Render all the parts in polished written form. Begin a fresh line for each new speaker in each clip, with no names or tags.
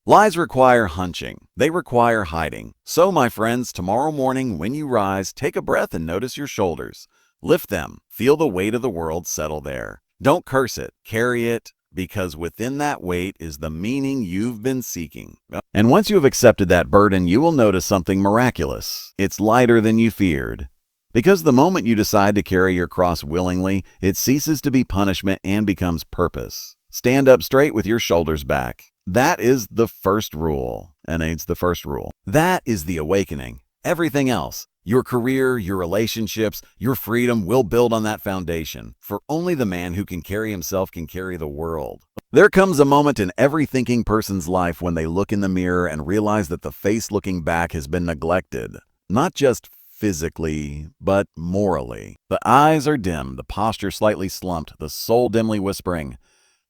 Lies require hunching. They require hiding. So, my friends, tomorrow morning when you rise, take a breath and notice your shoulders. Lift them. Feel the weight of the world settle there. Don't curse it. Carry it, because within that weight is the meaning you've been seeking. And once you have accepted that burden, you will notice something miraculous. It's lighter than you feared. Because the moment you decide to carry your cross willingly, it ceases to be punishment and becomes purpose. Stand up straight with your shoulders back. That is the first rule. And it's the first rule. That is the awakening. Everything else, your career, your relationships, your freedom will build on that foundation. For only the man who can carry himself can carry the world. There comes a moment in every thinking person's life when they look in the mirror and realize that the face looking back has been neglected. Not just physically, but morally. The eyes are dim, the posture slightly slumped, the soul dimly whispering,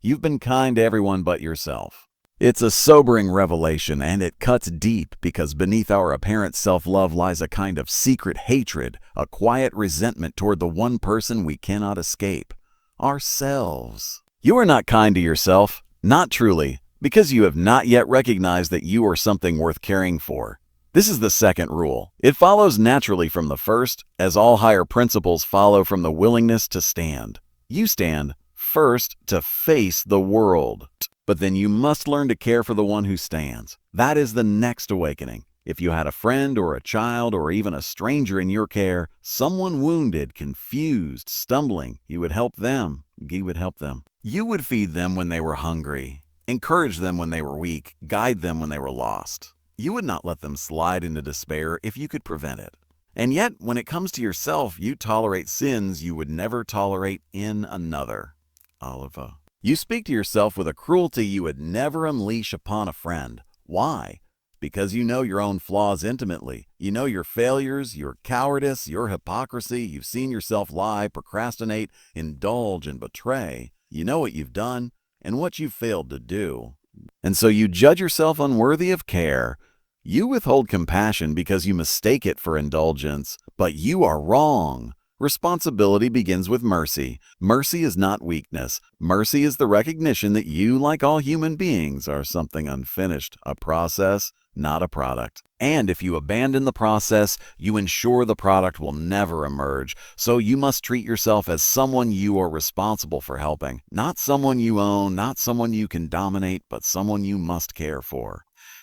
"You've been kind to everyone but yourself." It's a sobering revelation, and it cuts deep because beneath our apparent self-love lies a kind of secret hatred, a quiet resentment toward the one person we cannot escape, ourselves. You are not kind to yourself, not truly, because you have not yet recognized that you are something worth caring for. This is the second rule. It follows naturally from the first, as all higher principles follow from the willingness to stand. You stand first to face the world. But then you must learn to care for the one who stands. That is the next awakening. If you had a friend or a child or even a stranger in your care, someone wounded, confused, stumbling, you would help them. You would help them. You would feed them when they were hungry, encourage them when they were weak, guide them when they were lost. You would not let them slide into despair if you could prevent it. And yet, when it comes to yourself, you tolerate sins you would never tolerate in another. Oliver. You speak to yourself with a cruelty you would never unleash upon a friend. Why? Because you know your own flaws intimately. You know your failures, your cowardice, your hypocrisy. You've seen yourself lie, procrastinate, indulge, and betray. You know what you've done and what you've failed to do. And so you judge yourself unworthy of care. You withhold compassion because you mistake it for indulgence. But you are wrong. Responsibility begins with mercy. Mercy is not weakness. Mercy is the recognition that you, like all human beings, are something unfinished, a process, not a product. And if you abandon the process, you ensure the product will never emerge. So you must treat yourself as someone you are responsible for helping. Not someone you own, not someone you can dominate, but someone you must care for,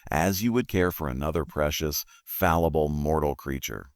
as you would care for another precious, fallible, mortal creature.